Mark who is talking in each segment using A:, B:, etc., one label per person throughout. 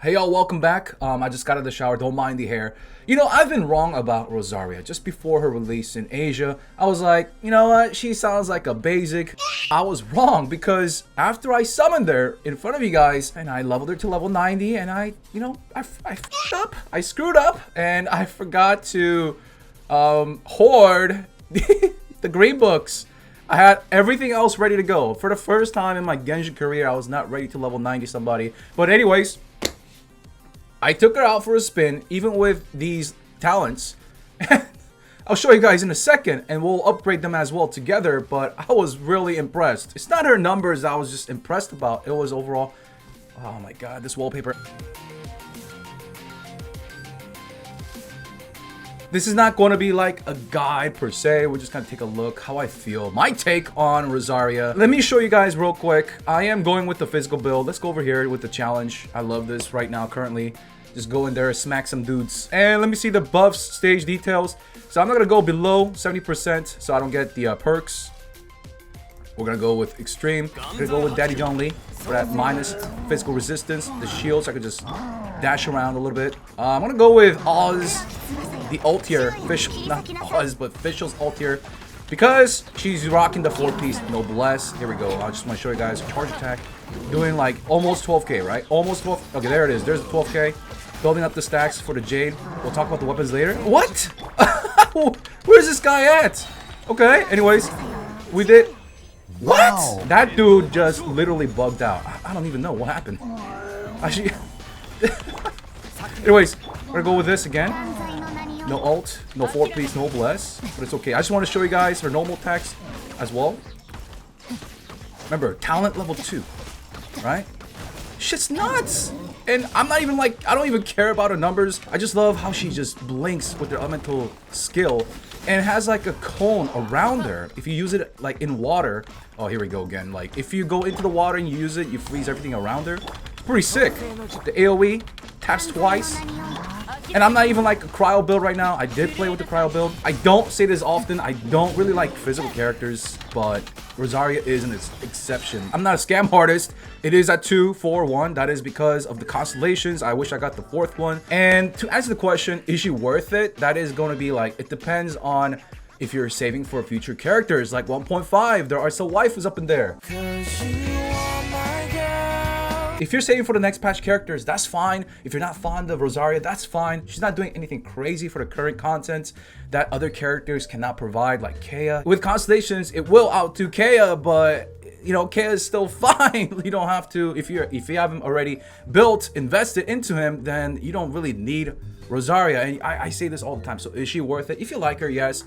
A: Hey y'all, welcome back. I just got out of the shower, don't mind the hair. You know, I've been wrong about Rosaria. Just before her release in Asia, I was like, you know what, she sounds like a basic. I was wrong because after I summoned her in front of you guys and I leveled her to level 90 and I f***ed up. I screwed up and I forgot to hoard the green books. I had everything else ready to go. For the first time in my Genshin career, I was not ready to level 90 somebody. But anyways, I took her out for a spin, even with these talents. I'll show you guys in a second, and we'll upgrade them as well together, but I was really impressed. It's not her numbers I was just impressed about. It was overall... Oh my god, this wallpaper. This is not going to be like a guide per se. We're just going to take a look how I feel. My take on Rosaria. Let me show you guys real quick. I am going with the physical build. Let's go over here with the challenge. I love this right now currently. Just go in there, smack some dudes. And let me see the buffs, stage details. So I'm not going to go below 70% so I don't get the perks. We're going to go with extreme. We're going to go with Daddy John Lee for that minus physical resistance. The shields, I could just dash around a little bit. I'm going to go with Oz. The ult here, not Oz, but Fischl's ult here, because she's rocking the 4-piece noblesse. Here we go. I just want to show you guys charge attack, doing like almost 12k, right? Almost 12. Okay, there it is. There's the 12k. Building up the stacks for the Jade. We'll talk about the weapons later. What? Where's this guy at? Okay. Anyways, we did. What? Wow. That dude just literally bugged out. I don't even know what happened. Actually. Anyways, we're gonna go with this again. No ult, no 4-piece noblesse, but it's okay. I just want to show you guys her normal attacks as well. Remember, talent level 2, right? Shit's nuts! And I'm not even like, I don't even care about her numbers. I just love how she just blinks with her elemental skill and has like a cone around her. If you use it like in water, oh, here we go again. Like if you go into the water and you use it, you freeze everything around her. It's pretty sick. The AoE taps twice. And I'm not even like a cryo build right now. I did play with the cryo build. I don't say this often. I don't really like physical characters, but Rosaria is an exception. I'm not a scam artist. It is at 2, 4, 1. That is because of the constellations. I wish I got the 4th one. And to answer the question, is she worth it? That is going to be like, it depends on if you're saving for future characters like 1.5. There are some waifus up in there. If you're saving for the next patch characters, that's fine. If you're not fond of Rosaria, that's fine. She's not doing anything crazy for the current content that other characters cannot provide, like Kea. With Constellations, it will outdo Kea, but you know, Kea is still fine. You don't have to, if you haven't already built, invested into him, then you don't really need Rosaria. And I say this all the time. So is she worth it? If you like her, yes.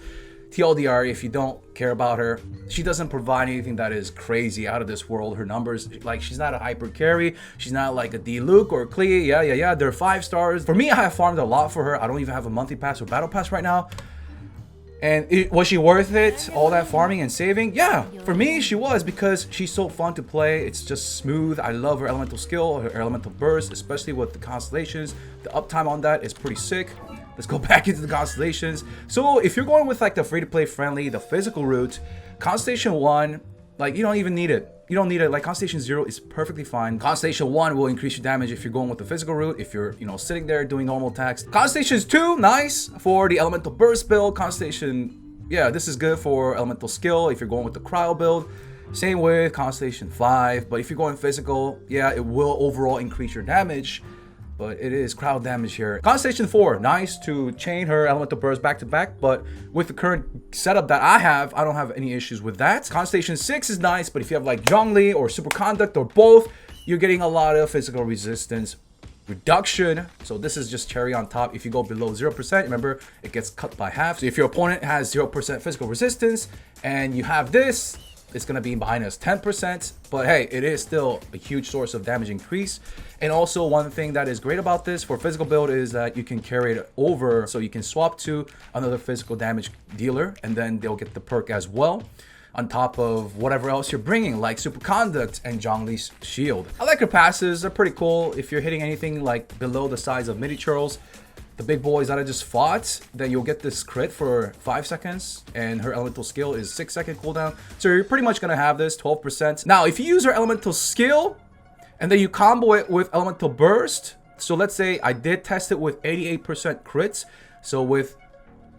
A: TLDR, if you don't care about her, she doesn't provide anything that is crazy out of this world. Her numbers, like, she's not a hyper carry. She's not like a D-Luke or a Clee. Yeah. They're 5 stars. For me, I have farmed a lot for her. I don't even have a monthly pass or battle pass right now. And was she worth it? All that farming and saving? Yeah, for me, she was, because she's so fun to play. It's just smooth. I love her elemental skill, her elemental burst, especially with the constellations. The uptime on that is pretty sick. Let's go back into the constellations. So if you're going with like the free-to-play friendly, the physical route, Constellation 1, like you don't even need it. You don't need it. Like Constellation 0 is perfectly fine. Constellation 1 will increase your damage if you're going with the physical route, if you're, you know, sitting there doing normal attacks. Constellations 2, nice for the elemental burst build. Constellation, yeah, this is good for elemental skill if you're going with the cryo build. Same with Constellation 5, but if you're going physical, yeah, it will overall increase your damage. But it is crowd damage here. Constellation 4, nice to chain her elemental burst back to back, but with the current setup that I have, I don't have any issues with that. Constellation 6 is nice, but if you have like Zhongli or Superconduct or both, you're getting a lot of physical resistance reduction. So this is just cherry on top. If you go below 0%, remember, it gets cut by half. So if your opponent has 0% physical resistance and you have this, it's going to be minus 10%, but hey, it is still a huge source of damage increase. And also one thing that is great about this for physical build is that you can carry it over, so you can swap to another physical damage dealer and then they'll get the perk as well on top of whatever else you're bringing, like Superconduct and Zhongli's shield. I like her passes, they're pretty cool. If you're hitting anything like below the size of mini churls, the big boys that I just fought, then you'll get this crit for 5 seconds, and her elemental skill is 6-second cooldown. So you're pretty much gonna have this 12%. Now, if you use her elemental skill, and then you combo it with elemental burst, So let's say I did test it with 88% crits. So with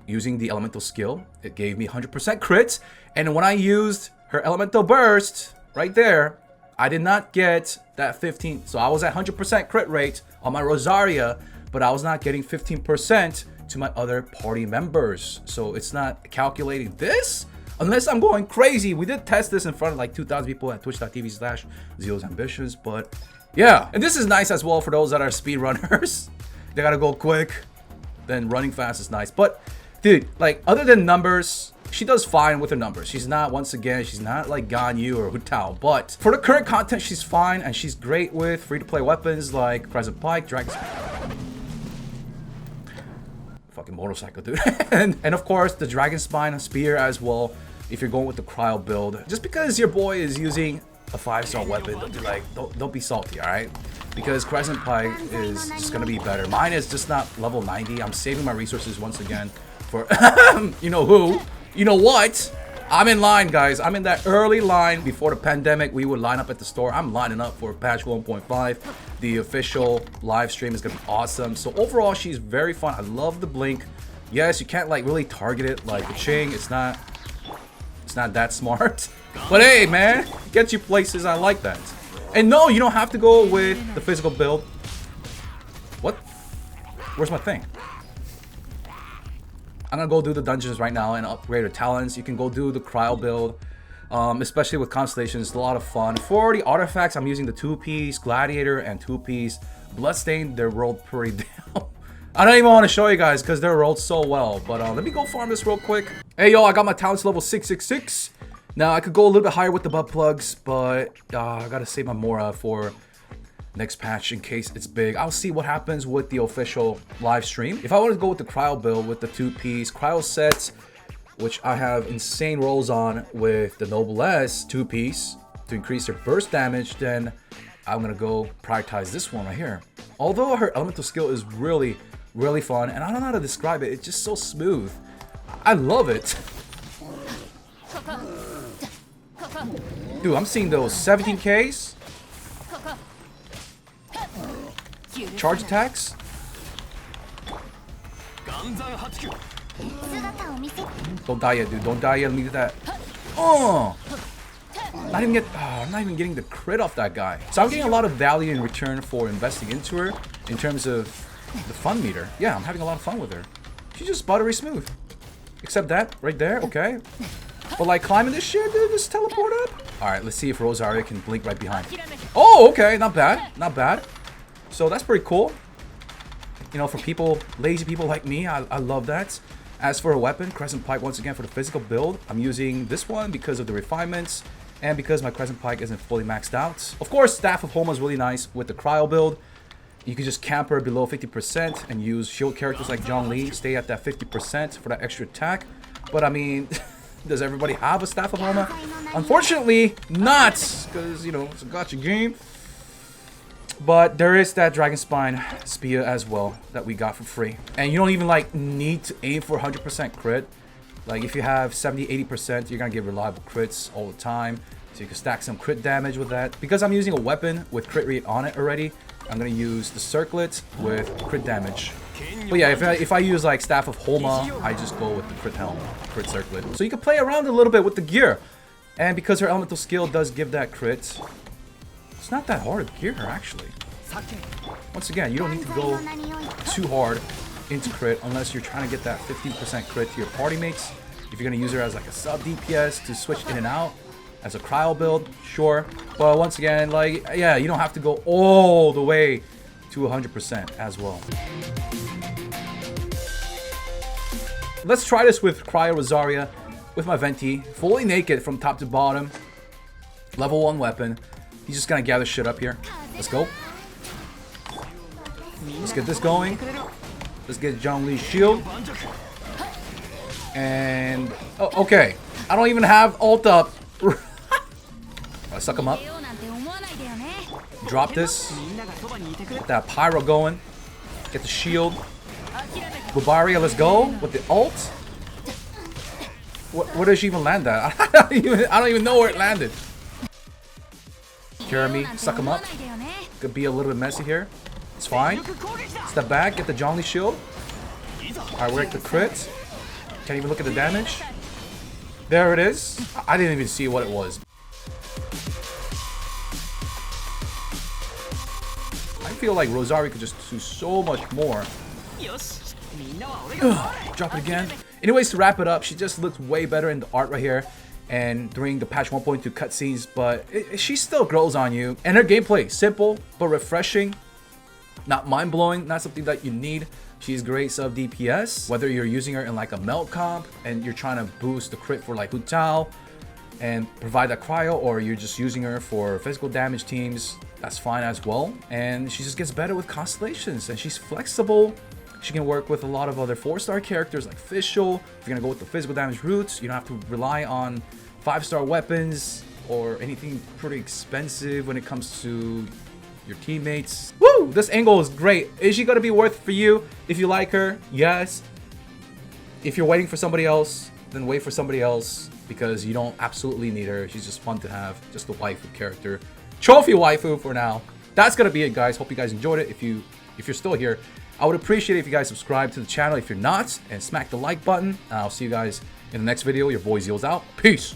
A: using the elemental skill, it gave me 100% crits. And when I used her elemental burst right there, I did not get that 15. So I was at 100% crit rate on my Rosaria, but I was not getting 15% to my other party members. So it's not calculating this unless I'm going crazy. We did test this in front of like 2,000 people at twitch.tv/Zeo's Ambitions, but yeah. And this is nice as well for those that are speedrunners. They gotta go quick. Then running fast is nice. But dude, like other than numbers, she does fine with her numbers. She's not, once again, she's not like Ganyu or Hu Tao. But for the current content, she's fine. And she's great with free-to-play weapons like Crescent Pike, Dragon... Fucking motorcycle, dude. and of course, the Dragon Spine Spear as well, if you're going with the Cryo build. Just because your boy is using a 5-star weapon, don't be like, don't be salty, alright? Because Crescent Pike is just gonna be better. Mine is just not level 90. I'm saving my resources once again for you know who, you know what. I'm in line, guys. I'm in that early line. Before the pandemic, we would line up at the store. I'm lining up for patch 1.5. The official live stream is gonna be awesome. So overall, she's very fun. I love the blink. Yes, you can't like really target it like the Ching. It's not that smart. But hey, man, gets you places. I like that. And no, you don't have to go with the physical build. What? Where's my thing? I'm gonna go do the dungeons right now and upgrade her talents. You can go do the cryo build, especially with Constellation. It's a lot of fun. For the artifacts, I'm using the 2-piece Gladiator and 2-piece Bloodstained. They're rolled pretty down. I don't even want to show you guys because they're rolled so well. But let me go farm this real quick. Hey, yo, I got my talents level 666. Now, I could go a little bit higher with the butt plugs, but I gotta save my Mora for next patch in case it's big. I'll see what happens with the official live stream. If I want to go with the cryo build with the 2-piece cryo sets, which I have insane rolls on with the Noblesse 2-piece to increase their burst damage, then I'm gonna go prioritize this one right here. Although her elemental skill is really, really fun, and I don't know how to describe it. It's just so smooth. I love it. Dude, I'm seeing those 17Ks. Charge attacks. Don't die yet, dude. Don't die yet. Let me get that. Oh! I'm not even getting the crit off that guy. So I'm getting a lot of value in return for investing into her in terms of the fun meter. Yeah, I'm having a lot of fun with her. She's just buttery smooth. Except that right there, okay. But like climbing this shit, dude, just teleport up. Alright, let's see if Rosaria can blink right behind. Oh, okay, not bad. Not bad. So that's pretty cool. You know, for people, lazy people like me, I love that. As for a weapon, Crescent Pike, once again, for the physical build, I'm using this one because of the refinements and because my Crescent Pike isn't fully maxed out. Of course, Staff of Homa is really nice with the cryo build. You can just camper below 50% and use shield characters like Zhongli, stay at that 50% for that extra attack. But I mean, does everybody have a Staff of Homa? Unfortunately, not, because, you know, it's a gacha game. But there is that Dragon Spine Spear as well that we got for free. And you don't even like need to aim for 100% crit. Like if you have 70-80%, you're gonna get reliable crits all the time. So you can stack some crit damage with that. Because I'm using a weapon with crit rate on it already, I'm gonna use the circlet with crit damage. But yeah, if I use like Staff of Homa, I just go with the crit helm, crit circlet. So you can play around a little bit with the gear. And because her elemental skill does give that crit, it's not that hard to gear her, actually. Once again, you don't need to go too hard into crit unless you're trying to get that 15% crit to your party mates. If you're going to use her as like a sub DPS to switch in and out as a cryo build, sure. But once again, like, yeah, you don't have to go all the way to 100% as well. Let's try this with Cryo Rosaria with my Venti, fully naked from top to bottom. Level 1 weapon. He's just gonna gather shit up here. Let's go. Let's get this going. Let's get Zhongli's shield. And oh, okay. I don't even have ult up. I suck him up. Drop this. Get that pyro going. Get the shield. Rosaria, let's go with the ult. Where did she even land at? I don't even know where it landed. Jeremy, suck him up. Could be a little bit messy here. It's fine. Step back, get the Zhongli shield. Alright, we're at the crit. Can't even look at the damage. There it is. I didn't even see what it was. I feel like Rosaria could just do so much more. Drop it again. Anyways, to wrap it up, she just looks way better in the art right here and during the patch 1.2 cutscenes, but she still grows on you. And her gameplay, simple but refreshing, not mind-blowing, not something that you need. She's great sub DPS, whether you're using her in like a melt comp and you're trying to boost the crit for like Hu Tao and provide that cryo, or you're just using her for physical damage teams, that's fine as well. And she just gets better with Constellations, and she's flexible. She can work with a lot of other 4-star characters like Phys. If you're gonna go with the physical damage routes, you don't have to rely on 5-star weapons or anything pretty expensive when it comes to your teammates. Woo! This angle is great. Is she gonna be worth it for you? If you like her, yes. If you're waiting for somebody else, then wait for somebody else, because you don't absolutely need her. She's just fun to have, just the waifu character. Trophy waifu for now. That's gonna be it, guys. Hope you guys enjoyed it. If you're still here, I would appreciate it if you guys subscribe to the channel if you're not, and smack the like button. I'll see you guys in the next video. Your boy Zeal's out. Peace.